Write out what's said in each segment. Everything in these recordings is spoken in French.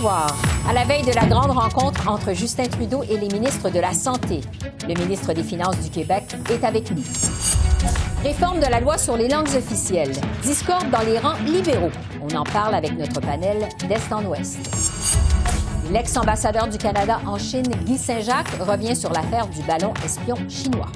Bonsoir. À la veille de la grande rencontre entre Justin Trudeau et les ministres de la Santé, le ministre des Finances du Québec est avec nous. Réforme de la loi sur les langues officielles. Discorde dans les rangs libéraux. On en parle avec notre panel d'Est en Ouest. L'ex-ambassadeur du Canada en Chine, Guy Saint-Jacques, revient sur l'affaire du ballon espion chinois.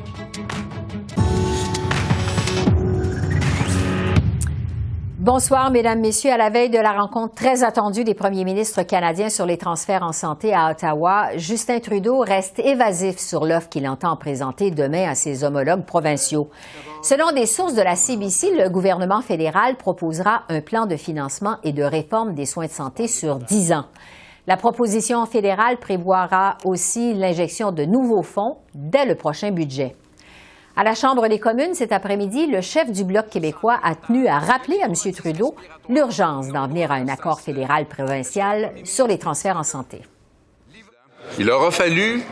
Bonsoir, Mesdames, Messieurs. À la veille de la rencontre très attendue des premiers ministres canadiens sur les transferts en santé à Ottawa, Justin Trudeau reste évasif sur l'offre qu'il entend présenter demain à ses homologues provinciaux. Selon des sources de la CBC, le gouvernement fédéral proposera un plan de financement et de réforme des soins de santé sur 10 ans. La proposition fédérale prévoira aussi l'injection de nouveaux fonds dès le prochain budget. À la Chambre des communes, cet après-midi, le chef du Bloc québécois a tenu à rappeler à M. Trudeau l'urgence d'en venir à un accord fédéral-provincial sur les transferts en santé. Il aura fallu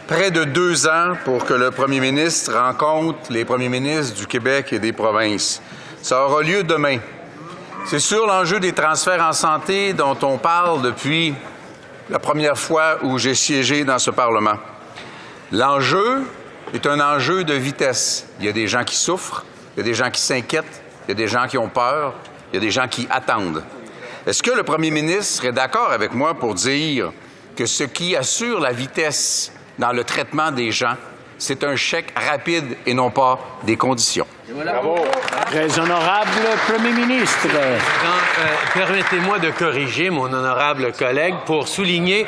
près de 2 ans pour que le premier ministre rencontre les premiers ministres du Québec et des provinces. Ça aura lieu demain. C'est sur l'enjeu des transferts en santé dont on parle depuis la première fois où j'ai siégé dans ce Parlement. L'enjeu est un enjeu de vitesse. Il y a des gens qui souffrent, il y a des gens qui s'inquiètent, il y a des gens qui ont peur, il y a des gens qui attendent. Est-ce que le premier ministre serait d'accord avec moi pour dire que ce qui assure la vitesse dans le traitement des gens, c'est un chèque rapide et non pas des conditions? Bravo. Très honorable Premier ministre. Permettez-moi de corriger mon honorable collègue pour souligner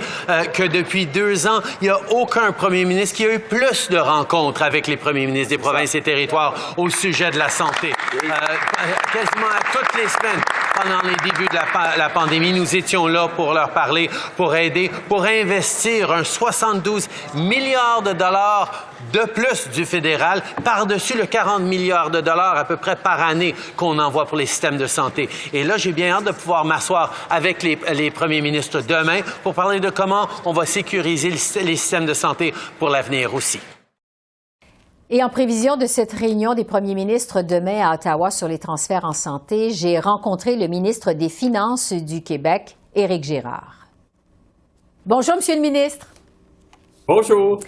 que depuis 2 ans, il n'y a aucun premier ministre qui a eu plus de rencontres avec les premiers ministres des provinces et territoires au sujet de la santé. Quasiment à toutes les semaines, pendant les débuts de la pandémie, nous étions là pour leur parler, pour aider, pour investir un 72 milliards de dollars de plus du fédéral, par-dessus le 40 milliards de dollars à peu près par année qu'on envoie pour les systèmes de santé. Et là, j'ai bien hâte de pouvoir m'asseoir avec les premiers ministres demain pour parler de comment on va sécuriser les systèmes de santé pour l'avenir aussi. Et en prévision de cette réunion des premiers ministres demain à Ottawa sur les transferts en santé, j'ai rencontré le ministre des Finances du Québec, Éric Girard. Bonjour, Monsieur le ministre. Bonjour.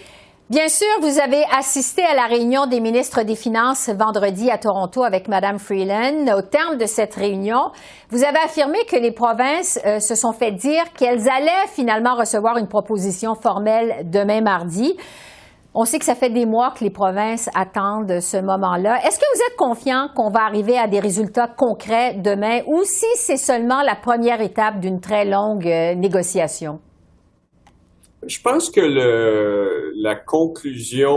Bien sûr, vous avez assisté à la réunion des ministres des Finances vendredi à Toronto avec Mme Freeland. Au terme de cette réunion, vous avez affirmé que les provinces se sont fait dire qu'elles allaient finalement recevoir une proposition formelle demain mardi. On sait que ça fait des mois que les provinces attendent ce moment-là. Est-ce que vous êtes confiant qu'on va arriver à des résultats concrets demain ou si c'est seulement la première étape d'une très longue négociation? Je pense que la conclusion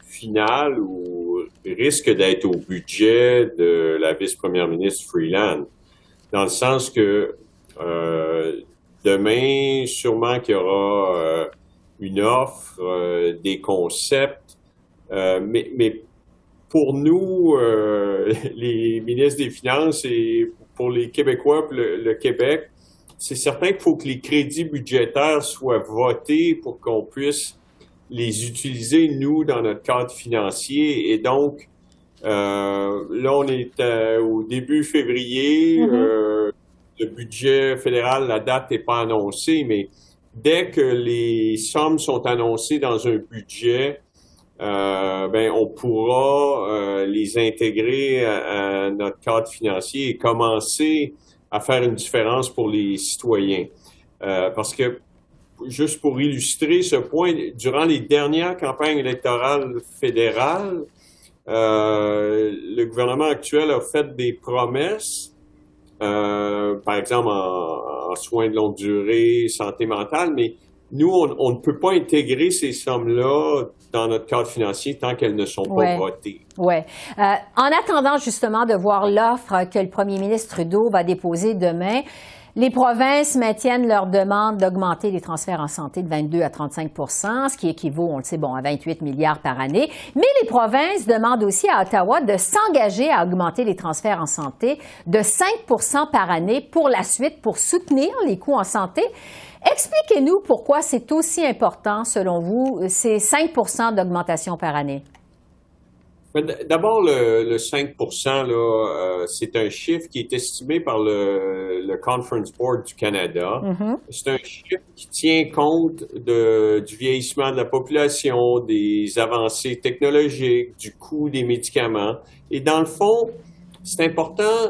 finale risque d'être au budget de la vice-première ministre Freeland, dans le sens que demain, sûrement qu'il y aura une offre, des concepts, mais pour nous, les ministres des Finances et pour les Québécois, le Québec, c'est certain qu'il faut que les crédits budgétaires soient votés pour qu'on puisse les utiliser, nous, dans notre cadre financier. Et donc, là, on est au début février. Le budget fédéral, la date n'est pas annoncée, mais dès que les sommes sont annoncées dans un budget, on pourra les intégrer à notre cadre financier et commencer à faire une différence pour les citoyens. Parce que, juste pour illustrer ce point, durant les dernières campagnes électorales fédérales, le gouvernement actuel a fait des promesses, par exemple en soins de longue durée, santé mentale, mais nous, on ne peut pas intégrer ces sommes-là dans notre cadre financier tant qu'elles ne sont pas votées. Oui. En attendant justement de voir l'offre que le premier ministre Trudeau va déposer demain, les provinces maintiennent leur demande d'augmenter les transferts en santé de 22 à 35 %, ce qui équivaut, on le sait, à 28 milliards par année. Mais les provinces demandent aussi à Ottawa de s'engager à augmenter les transferts en santé de 5 % par année pour la suite, pour soutenir les coûts en santé. Expliquez-nous pourquoi c'est aussi important, selon vous, ces 5 % d'augmentation par année. D'abord, le 5 là, c'est un chiffre qui est estimé par le Conference Board du Canada. C'est un chiffre qui tient compte du vieillissement de la population, des avancées technologiques, du coût des médicaments. Et dans le fond, c'est important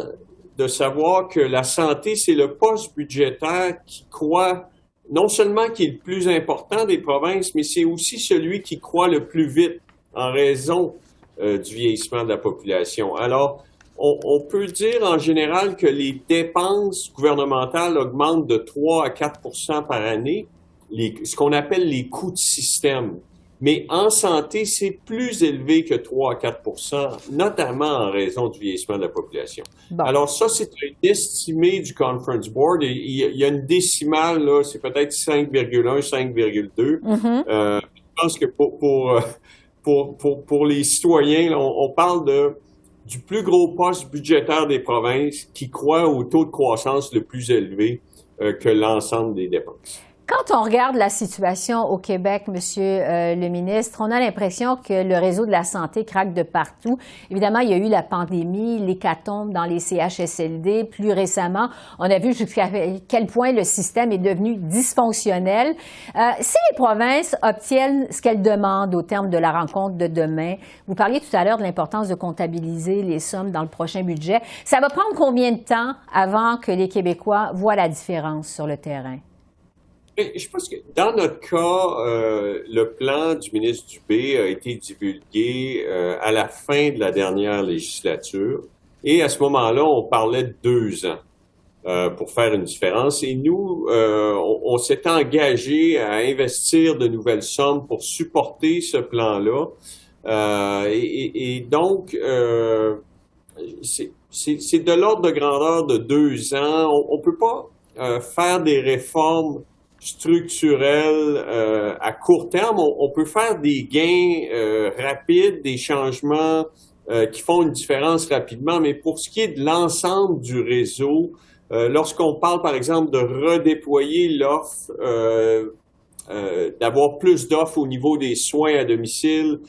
de savoir que la santé, c'est le poste budgétaire qui croît, non seulement qui est le plus important des provinces, mais c'est aussi celui qui croît le plus vite en raison du vieillissement de la population. Alors, on peut dire en général que les dépenses gouvernementales augmentent de 3 à 4 par année, ce qu'on appelle les coûts de système. Mais en santé, c'est plus élevé que 3 à 4 notamment en raison du vieillissement de la population. Bon. Alors ça, c'est un estimé du Conference Board. Et il y a une décimale, là, c'est peut-être 5,1, 5,2. Je pense que pour les citoyens, là, on parle du plus gros poste budgétaire des provinces qui croît au taux de croissance le plus élevé que l'ensemble des dépenses. Quand on regarde la situation au Québec, Monsieur le ministre, on a l'impression que le réseau de la santé craque de partout. Évidemment, il y a eu la pandémie, l'hécatombe dans les CHSLD. Plus récemment, on a vu jusqu'à quel point le système est devenu dysfonctionnel. Si les provinces obtiennent ce qu'elles demandent au terme de la rencontre de demain, vous parliez tout à l'heure de l'importance de comptabiliser les sommes dans le prochain budget. Ça va prendre combien de temps avant que les Québécois voient la différence sur le terrain? Je pense que dans notre cas, le plan du ministre Dubé a été divulgué à la fin de la dernière législature. Et à ce moment-là, on parlait de 2 ans pour faire une différence. Et nous, on s'est engagé à investir de nouvelles sommes pour supporter ce plan-là. Et donc, c'est de l'ordre de grandeur de 2 ans. On peut pas faire des réformes structurelles à court terme. On peut faire des gains rapides, des changements qui font une différence rapidement, mais pour ce qui est de l'ensemble du réseau, lorsqu'on parle par exemple de redéployer l'offre, d'avoir plus d'offres au niveau des soins à domicile,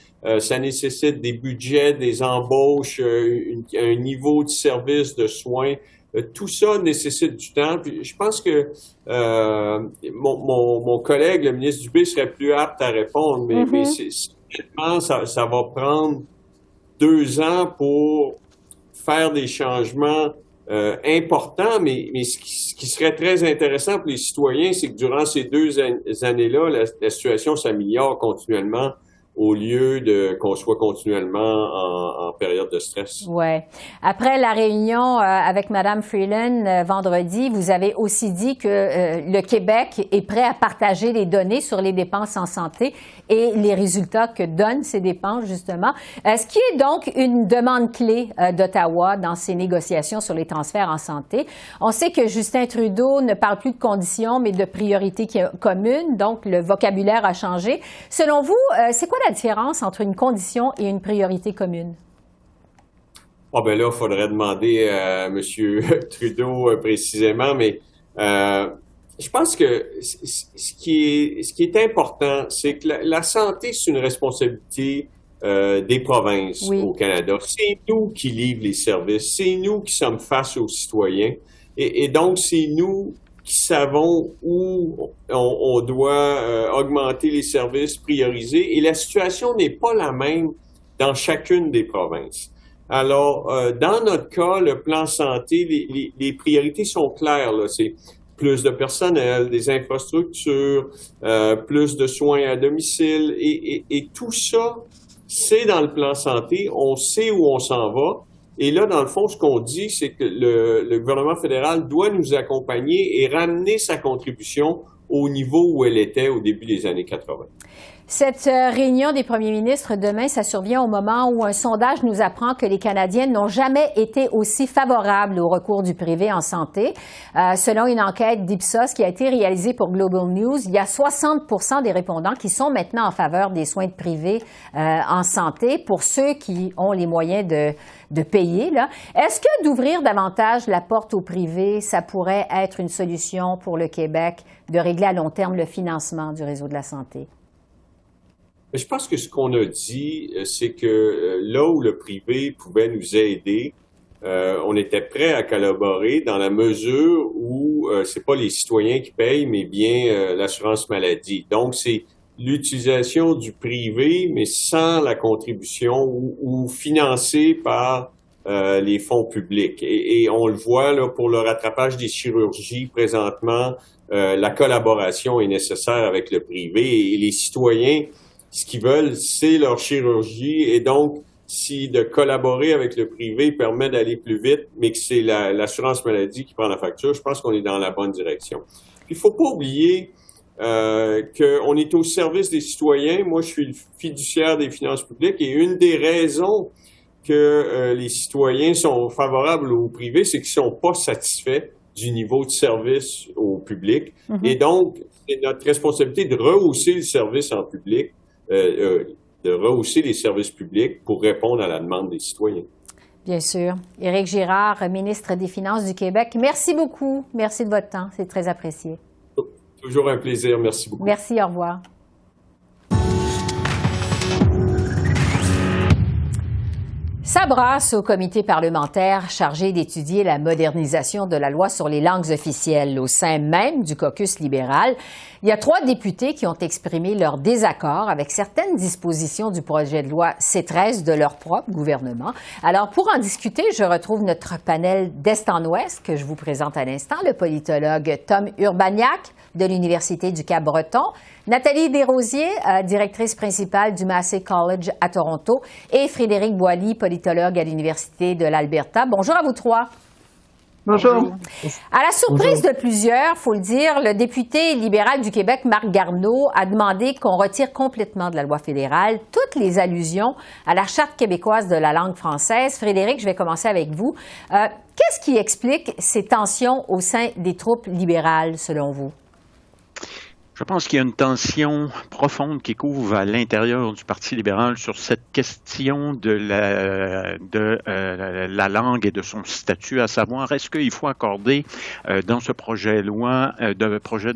ça nécessite des budgets, des embauches, un niveau de service de soins. Tout ça nécessite du temps. Puis je pense que mon collègue, le ministre Dubé, serait plus apte à répondre, mais ça va prendre 2 ans pour faire des changements importants, mais ce qui serait très intéressant pour les citoyens, c'est que durant ces 2 années-là, la situation s'améliore continuellement au lieu qu'on soit continuellement en période de stress. Oui. Après la réunion avec Mme Freeland vendredi, vous avez aussi dit que le Québec est prêt à partager les données sur les dépenses en santé et les résultats que donnent ces dépenses, justement. Ce qui est donc une demande clé d'Ottawa dans ces négociations sur les transferts en santé. On sait que Justin Trudeau ne parle plus de conditions, mais de priorités communes, donc le vocabulaire a changé. Selon vous, c'est quoi la différence entre une condition et une priorité commune? Ah ben là, il faudrait demander à M. Trudeau précisément, mais je pense que ce qui est important, c'est que la santé, c'est une responsabilité des provinces au Canada. C'est nous qui livrent les services, c'est nous qui sommes face aux citoyens, et donc c'est nous qui savons où on doit augmenter les services, prioriser, et la situation n'est pas la même dans chacune des provinces. Alors, dans notre cas, le plan santé, les priorités sont claires, là. C'est plus de personnel, des infrastructures, plus de soins à domicile, et tout ça, c'est dans le plan santé, on sait où on s'en va. Et là, dans le fond, ce qu'on dit, c'est que le gouvernement fédéral doit nous accompagner et ramener sa contribution au niveau où elle était au début des années 80. Cette réunion des premiers ministres demain, ça survient au moment où un sondage nous apprend que les Canadiens n'ont jamais été aussi favorables au recours du privé en santé. Selon une enquête d'Ipsos qui a été réalisée pour Global News, il y a 60% des répondants qui sont maintenant en faveur des soins de privé en santé pour ceux qui ont les moyens de payer, là. Est-ce que d'ouvrir davantage la porte au privé, ça pourrait être une solution pour le Québec de régler à long terme le financement du réseau de la santé? Mais je pense que ce qu'on a dit, c'est que là où le privé pouvait nous aider, on était prêt à collaborer dans la mesure où c'est pas les citoyens qui payent, mais bien l'assurance maladie. Donc, c'est l'utilisation du privé, mais sans la contribution ou financé par les fonds publics. Et on le voit là pour le rattrapage des chirurgies présentement, la collaboration est nécessaire avec le privé et les citoyens, ce qu'ils veulent, c'est leur chirurgie et donc si de collaborer avec le privé permet d'aller plus vite, mais que c'est l'assurance maladie qui prend la facture, je pense qu'on est dans la bonne direction. Puis, il faut pas oublier qu'on est au service des citoyens. Moi, je suis le fiduciaire des finances publiques et une des raisons que les citoyens sont favorables au privé, c'est qu'ils sont pas satisfaits du niveau de service au public. Mm-hmm. Et donc, c'est notre responsabilité de rehausser le service en public, de rehausser les services publics pour répondre à la demande des citoyens. Bien sûr. Éric Girard, ministre des Finances du Québec, merci beaucoup. Merci de votre temps. C'est très apprécié. Toujours un plaisir. Merci beaucoup. Merci. Au revoir. Ça brasse au comité parlementaire chargé d'étudier la modernisation de la loi sur les langues officielles. Au sein même du caucus libéral, il y a 3 députés qui ont exprimé leur désaccord avec certaines dispositions du projet de loi C-13 de leur propre gouvernement. Alors, pour en discuter, je retrouve notre panel d'Est en Ouest que je vous présente à l'instant, le politologue Tom Urbaniak de l'Université du Cap-Breton, Nathalie Desrosiers, directrice principale du Massey College à Toronto, et Frédéric Boily, politologue à l'Université de l'Alberta. Bonjour à vous 3. Bonjour. À la surprise de plusieurs, faut le dire, le député libéral du Québec, Marc Garneau, a demandé qu'on retire complètement de la loi fédérale toutes les allusions à la Charte québécoise de la langue française. Frédéric, je vais commencer avec vous. Qu'est-ce qui explique ces tensions au sein des troupes libérales, selon vous? Je pense qu'il y a une tension profonde qui couvre à l'intérieur du Parti libéral sur cette question de la langue et de son statut, à savoir est-ce qu'il faut accorder dans ce projet de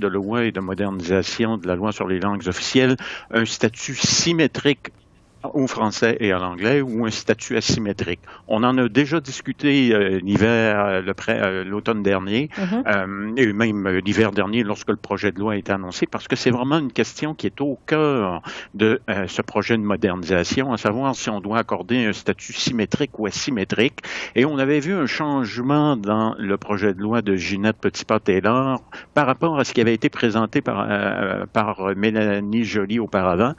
loi et de modernisation de la loi sur les langues officielles un statut symétrique au français et à l'anglais ou un statut asymétrique. On en a déjà discuté l'automne dernier et même l'hiver dernier lorsque le projet de loi a été annoncé parce que c'est vraiment une question qui est au cœur de ce projet de modernisation, à savoir si on doit accorder un statut symétrique ou asymétrique. Et on avait vu un changement dans le projet de loi de Ginette Petitpas-Taylor par rapport à ce qui avait été présenté par Mélanie Joly auparavant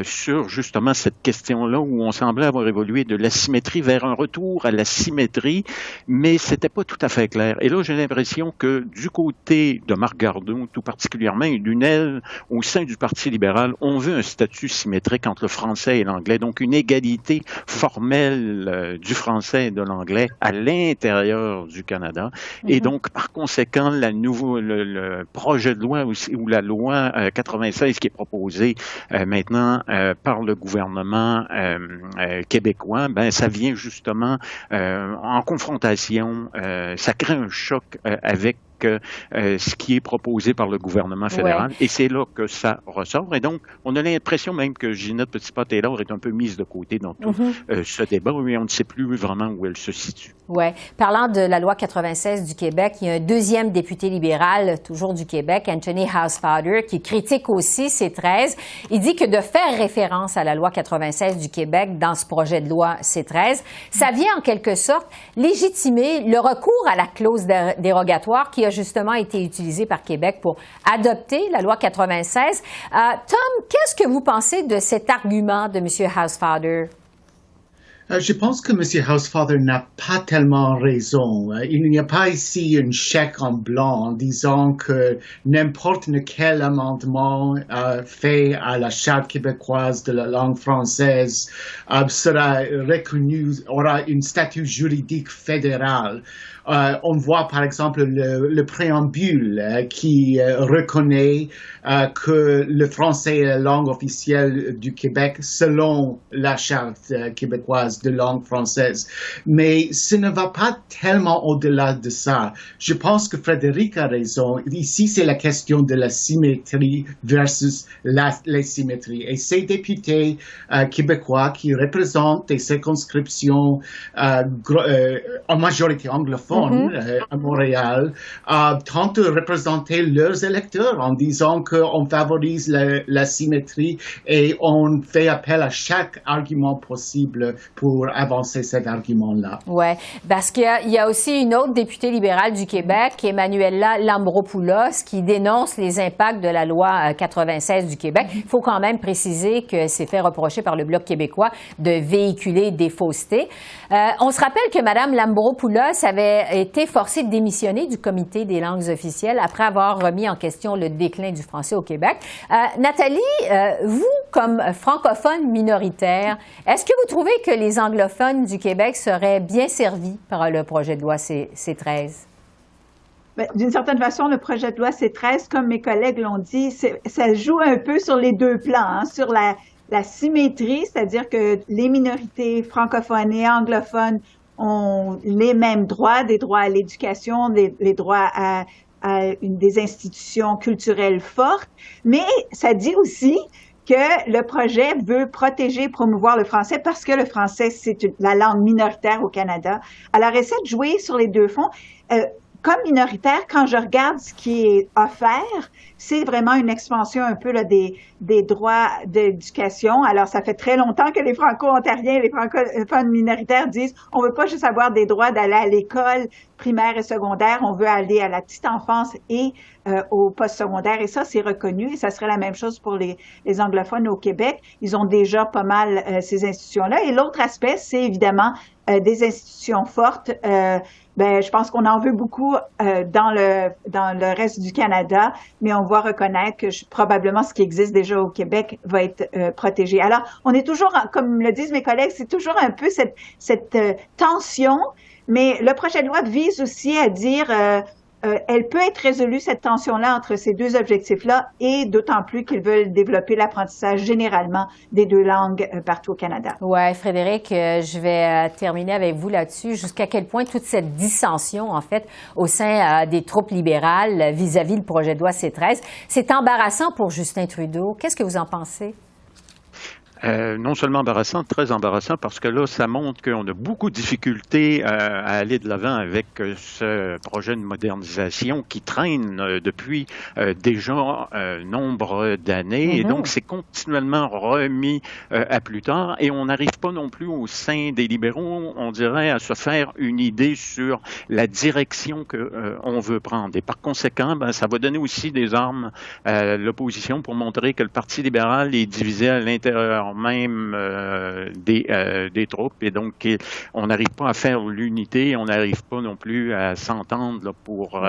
sur justement cette question-là où on semblait avoir évolué de l'asymétrie vers un retour à la symétrie, mais c'était pas tout à fait clair. Et là, j'ai l'impression que du côté de Marc Garneau, tout particulièrement, et d'une aile au sein du Parti libéral, on veut un statut symétrique entre le français et l'anglais, donc une égalité formelle du français et de l'anglais à l'intérieur du Canada. Et donc, par conséquent, le projet de loi ou la loi 96 qui est proposée maintenant par le gouvernement québécois, ça vient justement en confrontation, ça crée un choc avec ce qui est proposé par le gouvernement fédéral. Ouais. Et c'est là que ça ressort. Et donc, on a l'impression même que Ginette Petitpas-Taylor est un peu mise de côté dans tout ce débat, mais on ne sait plus vraiment où elle se situe. Oui. Parlant de la loi 96 du Québec, il y a un deuxième député libéral, toujours du Québec, Anthony Housefather, qui critique aussi C-13. Il dit que de faire référence à la loi 96 du Québec dans ce projet de loi C-13, ça vient en quelque sorte légitimer le recours à la clause dérogatoire qui a justement été utilisée par Québec pour adopter la loi 96. Tom, qu'est-ce que vous pensez de cet argument de M. Housefather? Je pense que M. Housefather n'a pas tellement raison. Il n'y a pas ici un chèque en blanc en disant que n'importe quel amendement fait à la Charte québécoise de la langue française sera reconnu, aura un statut juridique fédéral. On voit par exemple le préambule qui reconnaît que le français est la langue officielle du Québec selon la charte québécoise de langue française. Mais ce ne va pas tellement au-delà de ça. Je pense que Frédéric a raison. Ici, c'est la question de la symétrie versus l'asymétrie. Et ces députés québécois qui représentent des circonscriptions en majorité anglophone à Montréal tentent de représenter leurs électeurs en disant qu'on favorise la symétrie et on fait appel à chaque argument possible pour avancer cet argument-là. Oui, parce qu'il y a aussi une autre députée libérale du Québec, Emmanuela Lambropoulos, qui dénonce les impacts de la loi 96 du Québec. Il faut quand même préciser que c'est fait reprocher par le Bloc québécois de véhiculer des faussetés. On se rappelle que Mme Lambropoulos avait été forcée de démissionner du Comité des langues officielles après avoir remis en question le déclin du français au Québec. Nathalie, vous, comme francophone minoritaire, est-ce que vous trouvez que les anglophones du Québec seraient bien servis par le projet de loi C-13? D'une certaine façon, le projet de loi C-13, comme mes collègues l'ont dit, ça joue un peu sur les deux plans, sur la symétrie, c'est-à-dire que les minorités francophones et anglophones ont les mêmes droits, des droits à l'éducation, les droits à des institutions culturelles fortes, mais ça dit aussi que le projet veut protéger et promouvoir le français parce que le français, c'est la langue minoritaire au Canada. Alors, essaie de jouer sur les deux fronts. Comme minoritaire, quand je regarde ce qui est offert, c'est vraiment une expansion un peu là, des droits d'éducation. Alors, ça fait très longtemps que les Franco-ontariens, les francophones minoritaires disent on veut pas juste avoir des droits d'aller à l'école primaire et secondaire, on veut aller à la petite enfance et au post-secondaire. Et ça, c'est reconnu. Et ça serait la même chose pour les anglophones au Québec. Ils ont déjà pas mal ces institutions-là. Et l'autre aspect, c'est évidemment des institutions fortes. Je pense qu'on en veut beaucoup dans le reste du Canada, mais on va reconnaître que probablement ce qui existe déjà au Québec va être protégé. Alors, on est toujours, comme le disent mes collègues, c'est toujours un peu cette tension, mais le projet de loi vise aussi à dire elle peut être résolue, cette tension-là, entre ces deux objectifs-là, et d'autant plus qu'ils veulent développer l'apprentissage généralement des deux langues partout au Canada. Oui, Frédéric, je vais terminer avec vous là-dessus. Jusqu'à quel point toute cette dissension, en fait, au sein des troupes libérales vis-à-vis le projet de loi C-13, c'est embarrassant pour Justin Trudeau. Qu'est-ce que vous en pensez? Non seulement embarrassant, très embarrassant, parce que là, ça montre qu'on a beaucoup de difficultés à aller de l'avant avec ce projet de modernisation qui traîne depuis déjà nombre d'années. Et donc, c'est continuellement remis à plus tard. Et on n'arrive pas non plus au sein des libéraux, on dirait, à se faire une idée sur la direction qu'on veut prendre. Et par conséquent, ça va donner aussi des armes à l'opposition pour montrer que le Parti libéral est divisé à l'intérieur même des troupes, et donc on n'arrive pas à faire l'unité, on n'arrive pas non plus à s'entendre là, pour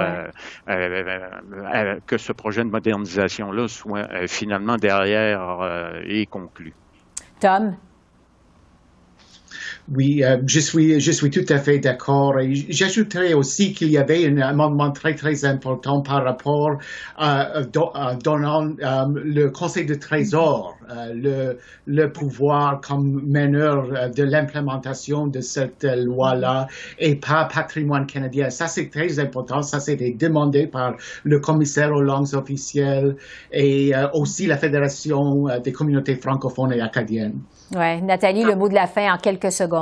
que ce projet de modernisation-là soit finalement derrière et conclu. Tom? Oui, je suis tout à fait d'accord. Et j'ajouterais aussi qu'il y avait un amendement très, très important par rapport à donnant le Conseil de Trésor le pouvoir comme meneur de l'implémentation de cette loi-là et pas Patrimoine canadien. Ça, c'est très important. Ça, c'était demandé par le commissaire aux langues officielles et aussi la Fédération des communautés francophones et acadiennes. Oui, Nathalie, le mot de la fin en quelques secondes.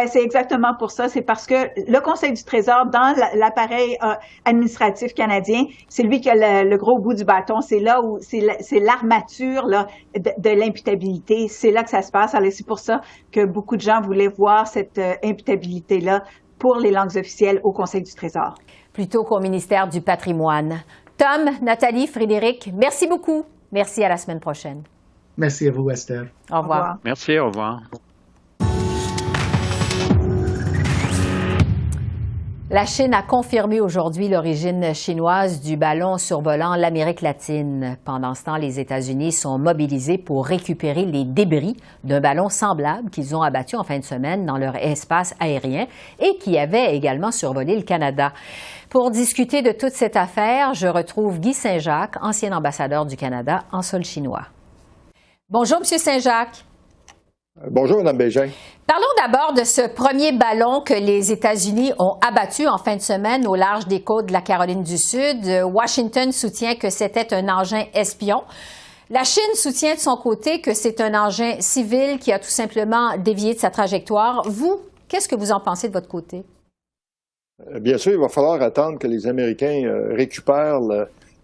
C'est exactement pour ça. C'est parce que le Conseil du Trésor, dans l'appareil administratif canadien, c'est lui qui a le gros bout du bâton. C'est là où c'est l'armature là, de l'imputabilité. C'est là que ça se passe. Alors, c'est pour ça que beaucoup de gens voulaient voir cette imputabilité-là pour les langues officielles au Conseil du Trésor. Plutôt qu'au ministère du Patrimoine. Tom, Nathalie, Frédéric, merci beaucoup. Merci, à la semaine prochaine. Merci à vous, Esther. Au revoir. Merci, au revoir. La Chine a confirmé aujourd'hui l'origine chinoise du ballon survolant l'Amérique latine. Pendant ce temps, les États-Unis sont mobilisés pour récupérer les débris d'un ballon semblable qu'ils ont abattu en fin de semaine dans leur espace aérien et qui avait également survolé le Canada. Pour discuter de toute cette affaire, je retrouve Guy Saint-Jacques, ancien ambassadeur du Canada en sol chinois. Bonjour, M. Saint-Jacques. Bonjour, Mme Bégin. Parlons d'abord de ce premier ballon que les États-Unis ont abattu en fin de semaine au large des côtes de la Caroline du Sud. Washington soutient que c'était un engin espion. La Chine soutient de son côté que c'est un engin civil qui a tout simplement dévié de sa trajectoire. Vous, qu'est-ce que vous en pensez de votre côté? Bien sûr, il va falloir attendre que les Américains récupèrent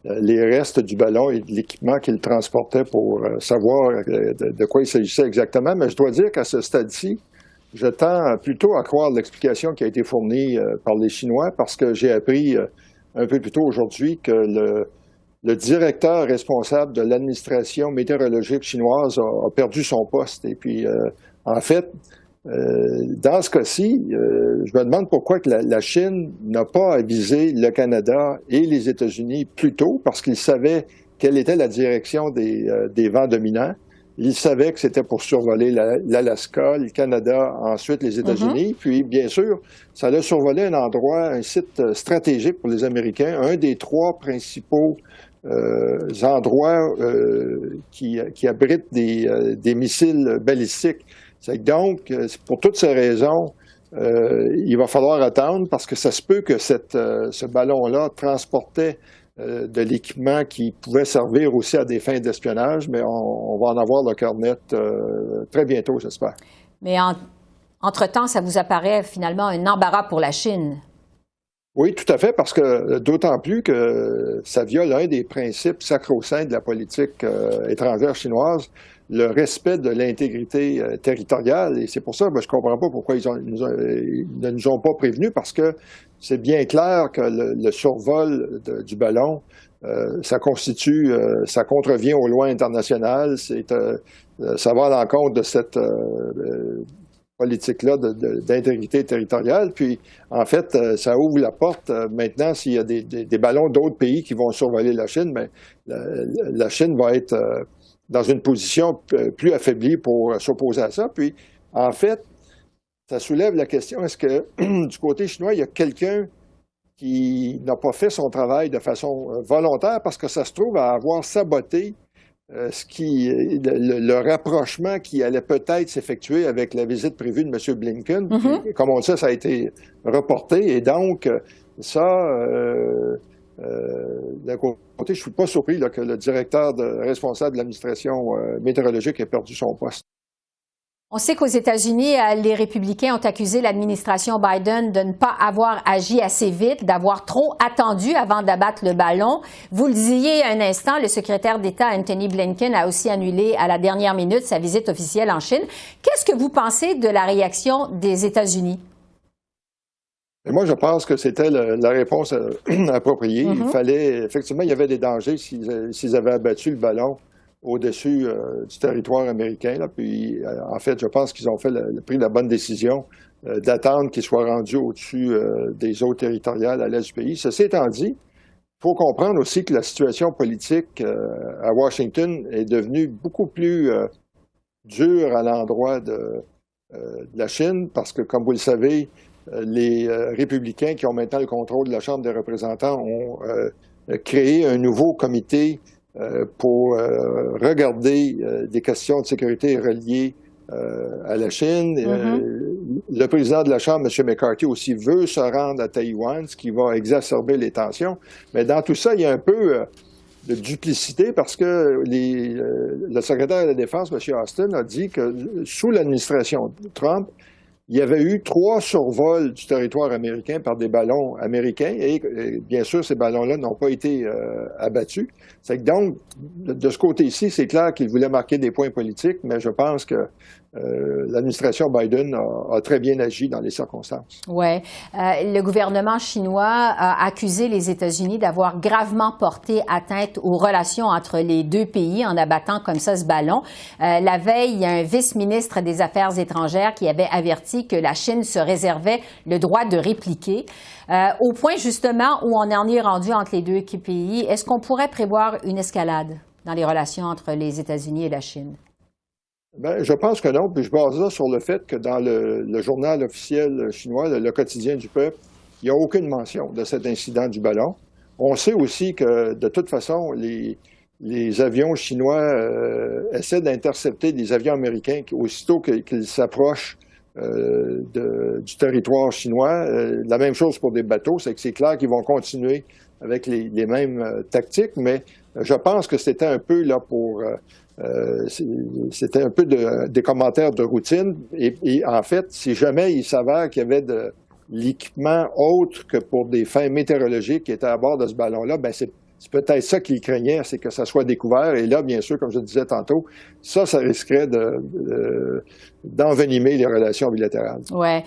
les restes du ballon et de l'équipement qu'ils transportaient pour savoir de quoi il s'agissait exactement. Mais je dois dire qu'à ce stade-ci, je tends plutôt à croire l'explication qui a été fournie par les Chinois parce que j'ai appris un peu plus tôt aujourd'hui que le directeur responsable de l'administration météorologique chinoise a perdu son poste. Et puis, en fait, dans ce cas-ci, je me demande pourquoi que la Chine n'a pas avisé le Canada et les États-Unis plus tôt, parce qu'ils savaient quelle était la direction des vents dominants. Ils savaient que c'était pour survoler l'Alaska, le Canada, ensuite les États-Unis. Puis, bien sûr, ça allait survoler un endroit, un site stratégique pour les Américains, un des 3 principaux endroits qui abritent des missiles balistiques. Donc, pour toutes ces raisons, il va falloir attendre parce que ça se peut que ce ballon-là transportait de l'équipement qui pouvait servir aussi à des fins d'espionnage, mais on va en avoir le cœur net très bientôt, j'espère. Mais entre-temps, ça vous apparaît finalement un embarras pour la Chine? Oui, tout à fait, parce que d'autant plus que ça viole un des principes sacro-saints de la politique étrangère chinoise, le respect de l'intégrité territoriale. Et c'est pour ça que je ne comprends pas pourquoi ils ne nous ont pas prévenus, parce que c'est bien clair que le survol du ballon, ça contrevient aux lois internationales. Ça va à l'encontre de cette politique-là d'intégrité territoriale. Puis, en fait, ça ouvre la porte. Maintenant, s'il y a des ballons d'autres pays qui vont survoler la Chine, mais la Chine va être dans une position plus affaiblie pour s'opposer à ça. Puis, en fait, ça soulève la question, est-ce que du côté chinois, il y a quelqu'un qui n'a pas fait son travail de façon volontaire parce que ça se trouve à avoir saboté le rapprochement qui allait peut-être s'effectuer avec la visite prévue de M. Blinken. Puis, comme on le sait, ça a été reporté. Et donc, ça, d'un côté, je ne suis pas surpris là, que le directeur responsable de l'administration météorologique ait perdu son poste. On sait qu'aux États-Unis, les républicains ont accusé l'administration Biden de ne pas avoir agi assez vite, d'avoir trop attendu avant d'abattre le ballon. Vous le disiez un instant, le secrétaire d'État Anthony Blinken a aussi annulé à la dernière minute sa visite officielle en Chine. Qu'est-ce que vous pensez de la réaction des États-Unis? Et moi, je pense que c'était la réponse appropriée. Il fallait, effectivement, il y avait des dangers s'ils avaient abattu le ballon au-dessus du territoire américain. Là. Puis, en fait, je pense qu'ils ont pris la bonne décision d'attendre qu'il soit rendu au-dessus des eaux territoriales à l'est du pays. Ceci étant dit, il faut comprendre aussi que la situation politique à Washington est devenue beaucoup plus dure à l'endroit de la Chine, parce que, comme vous le savez, les républicains qui ont maintenant le contrôle de la Chambre des représentants ont créé un nouveau comité pour regarder des questions de sécurité reliées à la Chine. Le président de la Chambre, M. McCarthy, aussi veut se rendre à Taïwan, ce qui va exacerber les tensions. Mais dans tout ça, il y a un peu de duplicité parce que le secrétaire de la Défense, M. Austin, a dit que sous l'administration Trump, il y avait eu 3 survols du territoire américain par des ballons américains et bien sûr, ces ballons-là n'ont pas été abattus. C'est que donc, de ce côté-ci, c'est clair qu'ils voulaient marquer des points politiques, mais je pense que l'administration Biden a très bien agi dans les circonstances. Oui. Le gouvernement chinois a accusé les États-Unis d'avoir gravement porté atteinte aux relations entre les deux pays en abattant comme ça ce ballon. La veille, il y a un vice-ministre des Affaires étrangères qui avait averti que la Chine se réservait le droit de répliquer. Au point justement où on en est rendu entre les deux pays, est-ce qu'on pourrait prévoir une escalade dans les relations entre les États-Unis et la Chine? Ben, je pense que non, puis je base ça sur le fait que dans le journal officiel chinois, le Quotidien du peuple, il n'y a aucune mention de cet incident du ballon. On sait aussi que, de toute façon, les avions chinois essaient d'intercepter des avions américains aussitôt qu'ils s'approchent du territoire chinois. La même chose pour des bateaux, c'est que c'est clair qu'ils vont continuer avec les mêmes tactiques, mais je pense que c'était un peu là pour... c'était un peu des commentaires de routine. Et en fait, si jamais il s'avère qu'il y avait de l'équipement autre que pour des fins météorologiques qui était à bord de ce ballon-là, ben c'est peut-être ça qu'il craignait, c'est que ça soit découvert. Et là, bien sûr, comme je le disais tantôt, ça risquerait d'envenimer les relations bilatérales. Oui.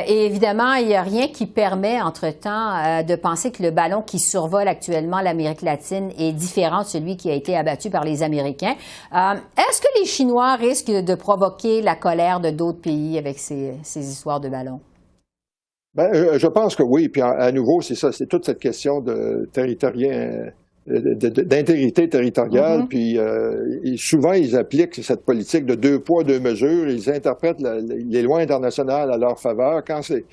Et évidemment, il n'y a rien qui permet, entre-temps, de penser que le ballon qui survole actuellement l'Amérique latine est différent de celui qui a été abattu par les Américains. Est-ce que les Chinois risquent de provoquer la colère de d'autres pays avec ces histoires de ballons? Ben, je pense que oui. Puis à nouveau, c'est ça, c'est toute cette question de d'intégrité territoriale. Mm-hmm. Puis souvent, ils appliquent cette politique de 2 poids, 2 mesures. Ils interprètent les lois internationales à leur faveur. Quand c'est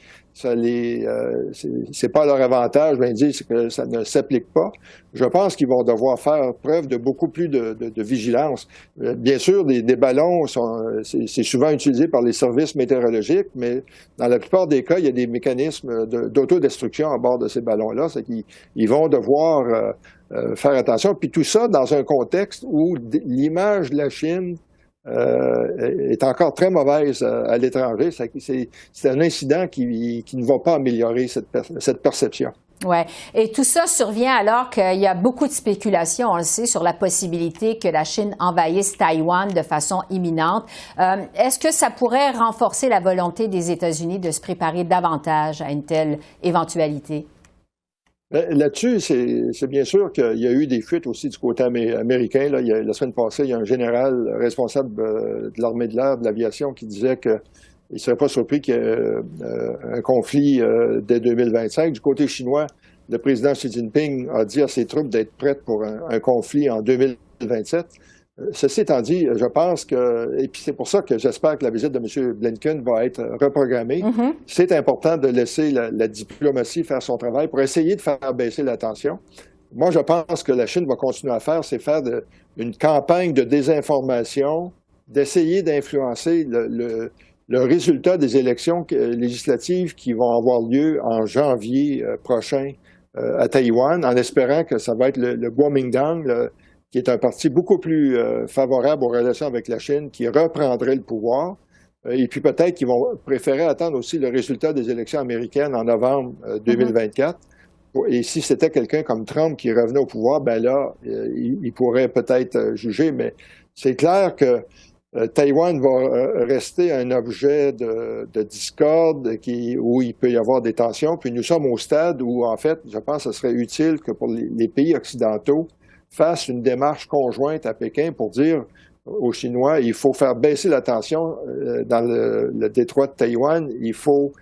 pas à leur avantage, ben, ils disent que ça ne s'applique pas. Je pense qu'ils vont devoir faire preuve de beaucoup plus de vigilance. Bien sûr, des ballons c'est souvent utilisé par les services météorologiques, mais dans la plupart des cas, il y a des mécanismes d'autodestruction à bord de ces ballons-là. C'est qu'ils vont devoir faire attention. Puis tout ça dans un contexte où l'image de la Chine est encore très mauvaise à l'étranger. C'est un incident qui ne va pas améliorer cette perception. Oui. Et tout ça survient alors qu'il y a beaucoup de spéculations, on le sait, sur la possibilité que la Chine envahisse Taïwan de façon imminente. Est-ce que ça pourrait renforcer la volonté des États-Unis de se préparer davantage à une telle éventualité? Là-dessus, c'est bien sûr qu'il y a eu des fuites aussi du côté américain. Là, la semaine passée, il y a un général responsable de l'armée de l'air, de l'aviation, qui disait qu'il ne serait pas surpris qu'il y ait un conflit dès 2025. Du côté chinois, le président Xi Jinping a dit à ses troupes d'être prêtes pour un conflit en 2027. Ceci étant dit, je pense que, et puis c'est pour ça que j'espère que la visite de M. Blinken va être reprogrammée. Mm-hmm. C'est important de laisser la diplomatie faire son travail pour essayer de faire baisser la tension. Moi, je pense que la Chine va continuer à faire, c'est faire une campagne de désinformation, d'essayer d'influencer le résultat des élections législatives qui vont avoir lieu en janvier prochain à Taïwan, en espérant que ça va être le Kuomintang, qui est un parti beaucoup plus favorable aux relations avec la Chine, qui reprendrait le pouvoir. Et puis peut-être qu'ils vont préférer attendre aussi le résultat des élections américaines en novembre 2024. Et si c'était quelqu'un comme Trump qui revenait au pouvoir, ben là, il pourrait peut-être juger. Mais c'est clair que Taïwan va rester un objet de discorde où il peut y avoir des tensions. Puis nous sommes au stade où, en fait, je pense que ce serait utile que pour les pays occidentaux, fasse une démarche conjointe à Pékin pour dire aux Chinois, il faut faire baisser la tension dans le détroit de Taïwan, il faut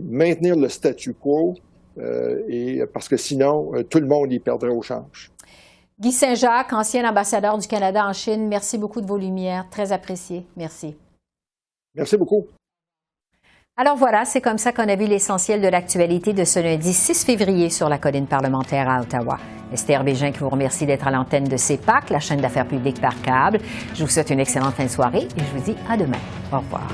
maintenir le statu quo, parce que sinon, tout le monde y perdrait au change. Guy Saint-Jacques, ancien ambassadeur du Canada en Chine, merci beaucoup de vos lumières, très apprécié. Merci. Merci beaucoup. Alors voilà, c'est comme ça qu'on a vu l'essentiel de l'actualité de ce lundi 6 février sur la colline parlementaire à Ottawa. Esther Bégin qui vous remercie d'être à l'antenne de CEPAC, la chaîne d'affaires publiques par câble. Je vous souhaite une excellente fin de soirée et je vous dis à demain. Au revoir.